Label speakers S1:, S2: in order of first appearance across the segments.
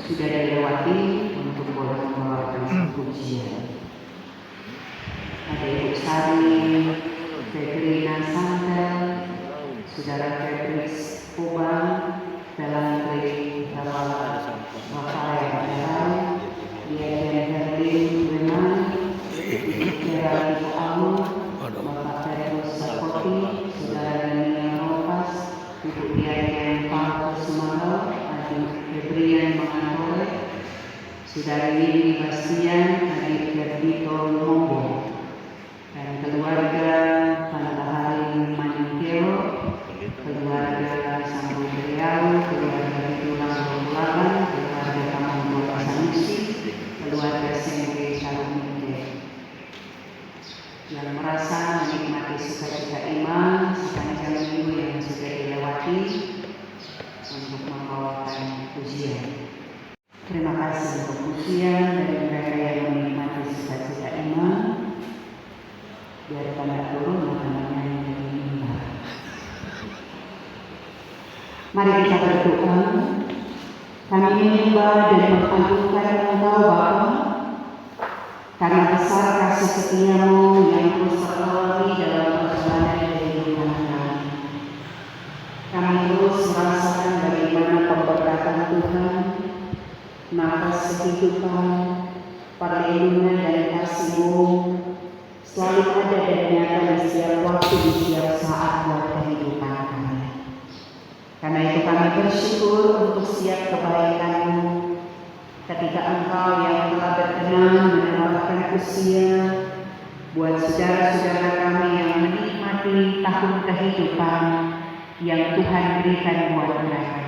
S1: sudah dilewati untuk boleh membawakan pujian. Ada Ibu Sari, Febrina Santel, Saudara Febris Kubang, Belantri Rafael Adel, Dian Herlin Weman, Ibu Gerald Ibu Amu, Bapak Petrus Sakoti, Saudara Daniel Ropas, Ibu Dian Pak Sumaro, Adik Febrian Mangantore, Saudara Lili Bastian, Adik Gerdito Mombo, dan keluarga Panatahari Maningkeo, keluarga Sambo Beliau, keluarga Tulang Bulaban, keluarga Kampung Sanusi, keluarga Sengke Salumite, yang merasa menikmati sukacita iman sepanjang minggu yang sudah dilewati untuk membawakan pujian. Terima kasih untuk pujian dari mereka yang menikmati sukacita iman. Biar pada turun namanya menjadi mimbar. Mari kita berdoa. Kami menyembah dan mengagungkan Engkau Bapa, karena besar kasih setiamu yang terus terlebih dalam perjalanan kehidupan kami. Kami terus merasakan bagaimana pemberkatan Tuhan, nafas kehidupan, perlindungan dan kasih-Mu selalu ada dan nyata di setiap waktu, di setiap saat buat kehidupan kami. Karena itu kami bersyukur untuk setiap kebaikan-Mu ketika Engkau yang telah berkenan menambahkan usia buat saudara-saudara kami yang menikmati tahun kehidupan yang Tuhan berikan buat mereka.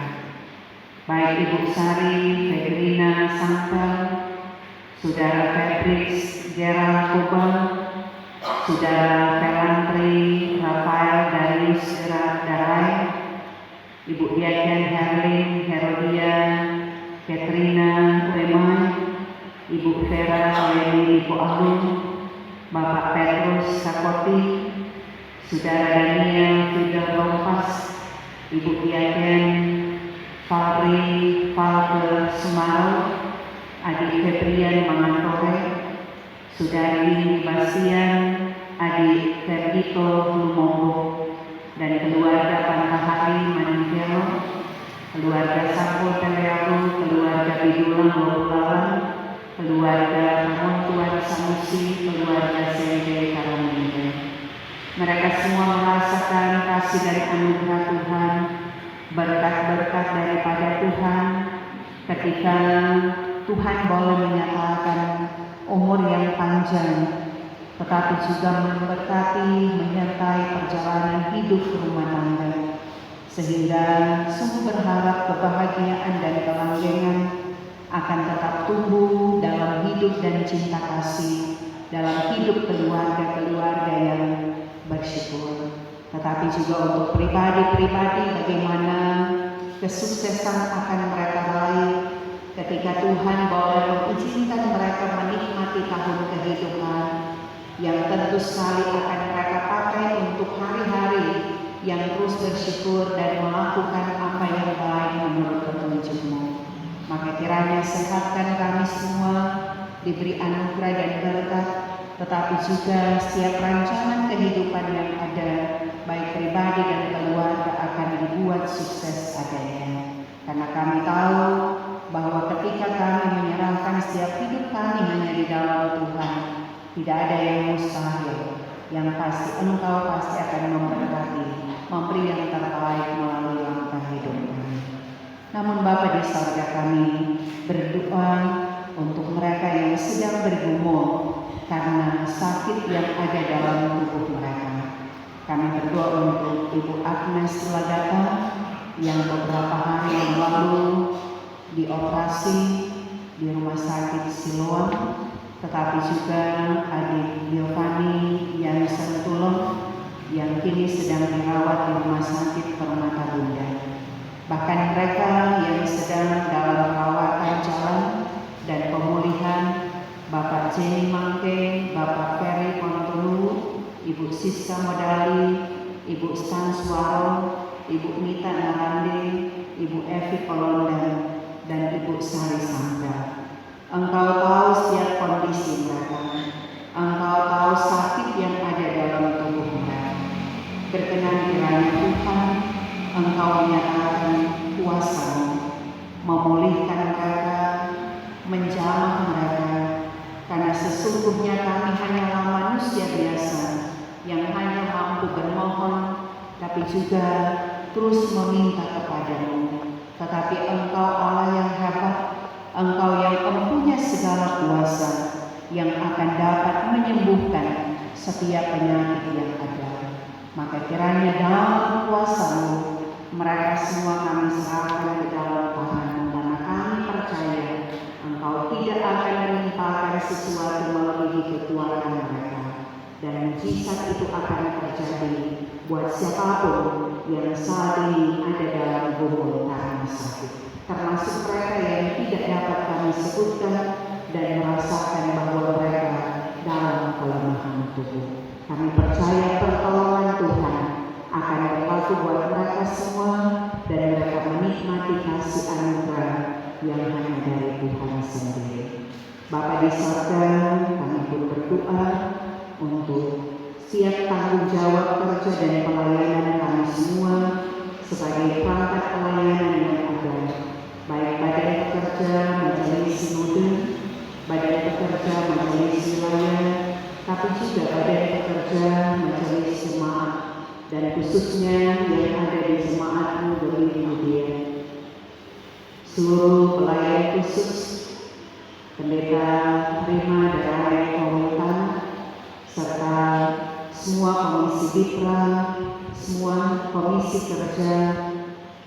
S1: Baik Ibu Sari, Febrina Santel, Saudara Febris Gerald Kubang, Saudara Belantri Rafael Darius Darai, Ibu Dian Herlin Herodia Katrina Weman, Ibu Vera Leni Ibu Agung, Bapak Petrus Sakoti, Saudara Daniel Fidel Rompas, Ibu Dian Fabri Falke Sumaro, Adik Febrian Mangantore, Saudari Bastian, Adik Gerdito Lumombo, dan keluarga Panatahari Maningkeo, keluarga Sampo Teleaku, keluarga Bidulang Bolawan, keluarga Tuan Sanusi, keluarga Sengke Karominde. Mereka semua merasakan kasih dari anugerah Tuhan, berkat-berkat daripada Tuhan, ketika Tuhan boleh menyatakan umur yang panjang, tetapi juga memberkati, menyertai perjalanan hidup rumah tangga, sehingga sungguh berharap kebahagiaan dan kelanggengan akan tetap tumbuh dalam hidup dan cinta kasih, dalam hidup keluarga-keluarga yang bersyukur. Tetapi juga untuk pribadi-pribadi, bagaimana kesuksesan akan mereka raih ketika Tuhan boleh mengizinkan mereka menikmati tahun kehidupan yang tentu sekali akan mereka pakai untuk hari-hari yang terus bersyukur dan melakukan apa yang baik menurut petunjuk-Mu. Maka kiranya sehatkan kami semua, diberi anugerah dan berkat, tetapi juga setiap rancangan kehidupan yang ada, baik pribadi dan keluarga, akan dibuat sukses adanya. Karena kami tahu bahwa ketika kami menyerahkan setiap hidup kami hanya di dalam Tuhan, tidak ada yang mustahil. Yang pasti Engkau pasti akan memberkati, memberi yang terbaik melalui langkah hidup kami. Namun Bapa di surga, kami berdoa untuk mereka yang sedang bergumul karena sakit yang ada dalam tubuh mereka. Kami berdoa untuk Ibu Agnes Lagata yang beberapa hari yang lalu dioperasi di rumah sakit Siloam, tetapi juga adik Giovanni yang Sentulong yang kini sedang dirawat di rumah sakit Permata Bunda. Bahkan mereka yang sedang dalam perawatan jalan dan pemulihan, Bapak Jenny Mangke, Bapak Ferry Pontulu, Ibu Siska Modali, Ibu Stan Suaro, Ibu Nita Narande, Ibu Evi Kolondan, dan Ibu Sari Sandra. Engkau tahu setiap kondisi mereka. Engkau tahu sakit yang ada dalam tubuh mereka. Berkenan kiranya Tuhan, Engkau menyatakan kuasa-Mu, memulihkan mereka, menjamah mereka, karena sesungguhnya kami hanyalah manusia biasa yang hanya mampu bermohon, tapi juga terus meminta kepada-Mu. Tetapi Engkau Allah yang hebat, Engkau yang mempunyai segala kuasa, yang akan dapat menyembuhkan setiap penyakit yang ada. Maka kiranya dalam kuasa-Mu, mereka semua kami serahkan ke dalam tangan-Mu, karena kami percaya Engkau tidak akan menimpakan sesuatu melebihi kekuatan mereka. Dan mujizat itu akan terjadi buat siapapun yang saat ini ada dalam gumul karena sakit, termasuk mereka yang tidak dapat kami sebutkan dan merasakan bahwa mereka dalam kelemahan tubuh. Kami percaya pertolongan Tuhan akan berlaku buat mereka semua dan mereka menikmati kasih anugerah yang hanya dari Tuhan sendiri. Bapa di surga, kami pun berdoa untuk siap tanggung jawab kerja dan pelayanan kami semua sebagai perangkat pelayanan yang ada, baik badan pekerja majelis sinode, badan pekerja majelis wilayah, tapi juga badan pekerja majelis jemaat, dan khususnya yang ada di jemaat-Mu Beringin, seluruh pelayan khusus, pendeta Prima dari Komunitas, serta semua komisi Dipra, semua komisi kerja,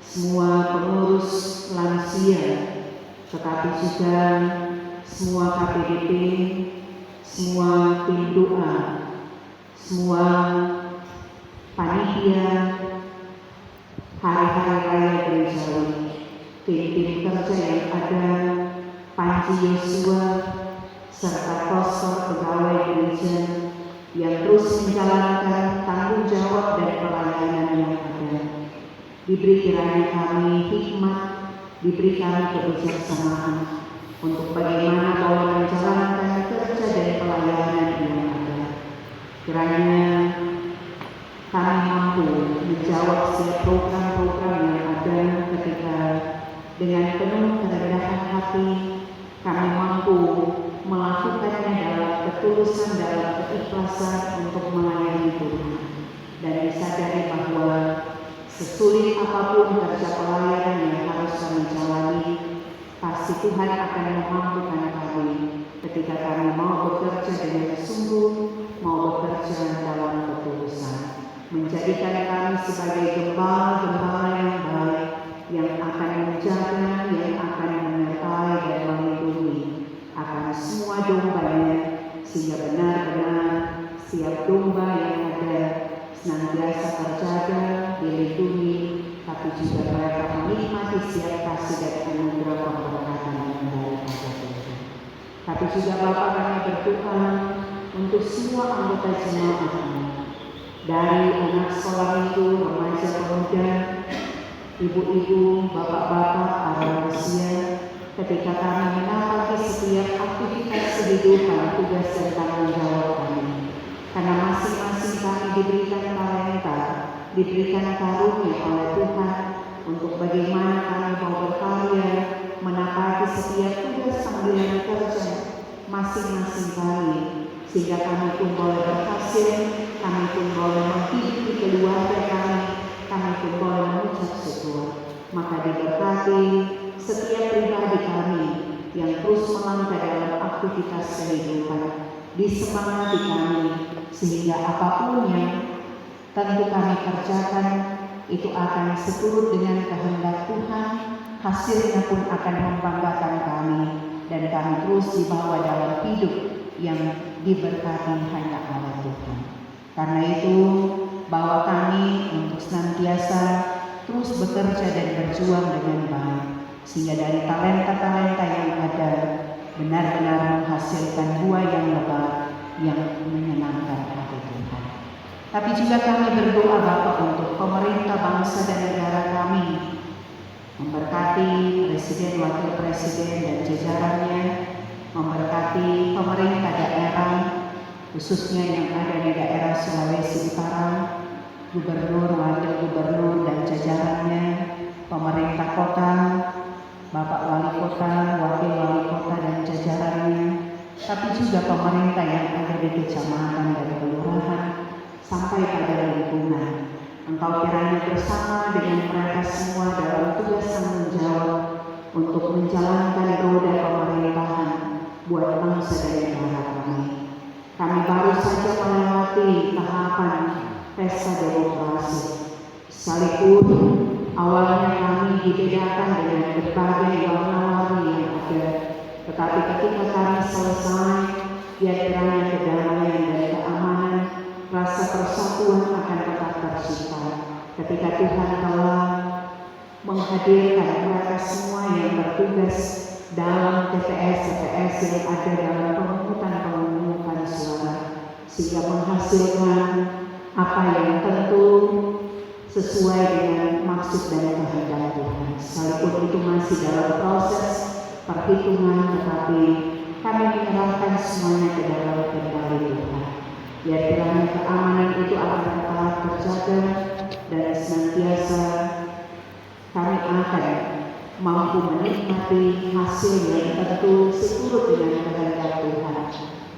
S1: semua pengurus lansia, tetapi juga semua KPDP, semua tim doa, semua panitia, hari-hari raya gerejawi, tim-tim kerja yang ada, Panji Yosua, serta pastor pegawai gereja yang terus menjalankan tanggung jawab dan pelayanan yang ada. Diberi kiranya kami hikmat, diberi kami kebijaksanaan untuk bagaimana boleh menjalankan kerja dan pelayanan yang ada. Kiranya kami mampu menjawab setiap program-program yang ada ketika dengan penuh kerendahan hati kami mampu melakukannya dalam ketulusan, dalam keikhlasan untuk melayani Tuhan, dan disadari bahwa sesulit apapun kerja pelayanan yang harus kami jalani, pasti Tuhan akan memampukan kami ketika kami mau bekerja dengan sungguh, mau bekerja dalam ketulusan, menjadikan kami sebagai gembala-gembala yang baik, yang akan menjaga, yang akan menyertai dan melindungi akan semua dombanya, sehingga benar-benar setiap domba yang ada senantiasa terjaga, dilindungi, tapi juga mereka menikmati setiap kasih dan anugerah pemberkatan yang daripada Tuhan. Tapi juga Bapa, kami berdoa untuk semua anggota jemaat ini, dari anak sekolah itu, remaja pemuda, ibu-ibu, bapak-bapak, para usia, ketika kami menapaki setiap aktivitas kehidupan, tugas dan tanggung jawab kami. Karena masing-masing kami diberikan talenta, diberikan karunia oleh Tuhan untuk bagaimana kami mau berkarya, menapaki setiap tugas panggilan kerja masing-masing kami, sehingga kami pun boleh berhasil, kami pun boleh menghidupi keluarga kami pun boleh mengucap syukur. Maka diberkati setiap pribadi kami yang terus melangkah dalam aktivitas kehidupan, disemangati kami sehingga apapun yang tentu kami kerjakan itu akan seturut dengan kehendak Tuhan, hasilnya pun akan membanggakan kami dan kami terus dibawa dalam hidup yang diberkati hanya oleh Tuhan. Karena itu bawa kami untuk senantiasa terus bekerja dan berjuang dengan baik, sehingga dari talenta-talenta yang ada benar-benar menghasilkan buah yang lebat yang menyenangkan hati Tuhan. Tapi juga kami berdoa Bapa untuk pemerintah bangsa dan negara kami, memberkati Presiden Presiden, Wakil Presiden, dan jajarannya, memberkati pemerintah daerah, khususnya yang ada di daerah Sulawesi Utara, Gubernur, Wakil Gubernur, dan jajarannya, pemerintah kota, Bapak Wali Kota, Wakil Wali Kota, dan jajarannya, tapi juga pemerintah yang ada di kecamatan dan kelurahan, sampai pada lingkungan. Engkau kiranya bersama dengan mereka semua dalam tugas tanggung jawab untuk menjalankan roda pemerintahan buat bangsa dan negara kami. Kami baru saja melewati tahapan pesta demokrasi. Sekalipun awalnya kami dibedakan dengan berbagai warna-warni yang ada, tetapi ketika kami selesai, biar kiranya kedamaian dan keamanan, rasa persatuan akan tetap tercipta. Ketika Tuhan telah menghadirkan mereka semua yang bertugas dalam TPS-TPS yang ada dalam pemungutan suara, sehingga menghasilkan apa yang tentu sesuai dengan maksud dan kehendak Tuhan. Sekalipun itu masih dalam proses perhitungan, tetapi kami menyerahkan semuanya ke dalam kendali Tuhan. Ya, kiranya keamanan itu akan tetap terjaga dan senantiasa kami akan mampu menikmati hasil yang tentu seturut dengan kehendak Tuhan,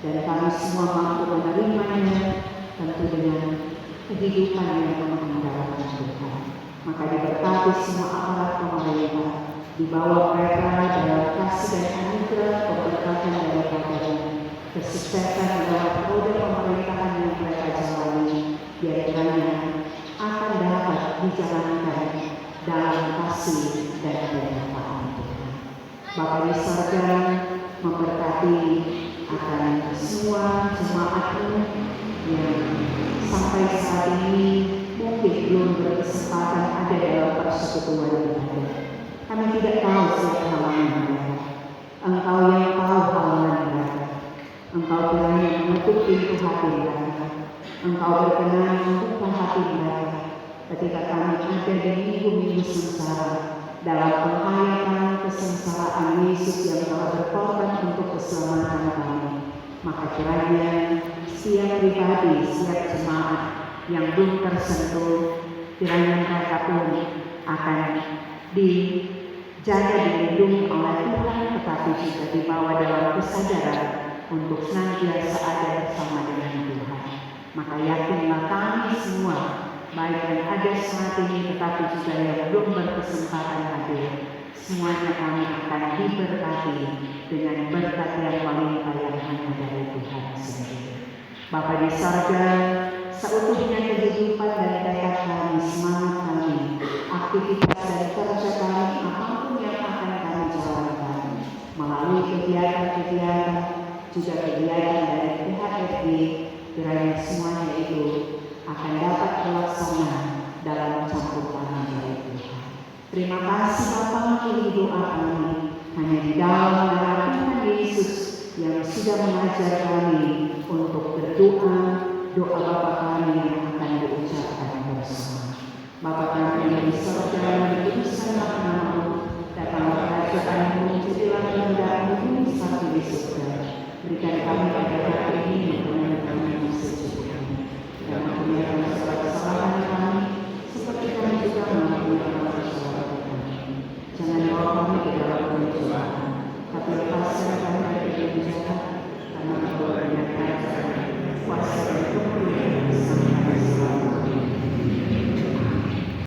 S1: dan kami semua mampu menerimanya tentu dengan kehidupan yang mengandalkan Tuhan. Maka diberkati semua aparat pemerintah, dibawa mereka dalam kasih dan anugerah keberkatan daripada kesuksesan dalam roda pemerintahan yang mereka jalani, biar kiranya akan dapat dijalankan dalam kasih dan keberkataan Tuhan. Bapa di surga memberkati akan semua jemaat-Mu yang sampai saat ini mungkin belum berkesempatan ada dalam persekutuan ibadah. Kami tidak tahu siapa halangan mereka. Engkau yang tahu halangan mereka. Engkau kiranya menutup pintu hati mereka. Engkau berkenan membuka hati mereka ketika kami ada di minggu-minggu sengsara dalam penghayatan kesengsaraan Yesus yang telah berkorban untuk keselamatan kami. Maka kiranya setiap pribadi, setiap jemaat yang belum tersentuh, kiranya mereka pun akan dijaga, dilindungi oleh Tuhan, tetapi juga dibawa dalam kesadaran untuk senantiasa ada bersama dengan Tuhan. Maka yakinlah kami semua, baik yang ada saat ini tetapi juga yang belum berkesempatan hadir, semuanya kami akan diberkati dengan berkat yang melimpah yang hanya dari Tuhan sendiri. Bapa di surga, seutuhnya kehidupan dan tekad kami, semangat kami, aktivitas dan kerja kami, apapun yang akan kami jalankan, melalui kegiatan-kegiatan, juga kegiatan dari PHRD, kiranya semuanya itu akan dapat terlaksana dalam campur tangan dari Tuhan. Terima kasih Bapa, untuk doa kami hanya di dalam nama Tuhan Yesus yang sudah mengajar kami untuk berdoa, doa Bapa kami yang akan diucapkan bersama. Bapa kami yang di surga, dikuduskanlah nama-Mu, datanglah kerajaan-Mu, jadilah kehendak-Mu seperti di surga. Berikan kami pada hari ini makanan kami secukupnya, dan ampunilah segala kesalahan kami, seperti kami juga mengampuni orang kesalahan kami. Jangan bawa kami ke dalam pencobaan, tapi lepaskan kami dari kejahatan,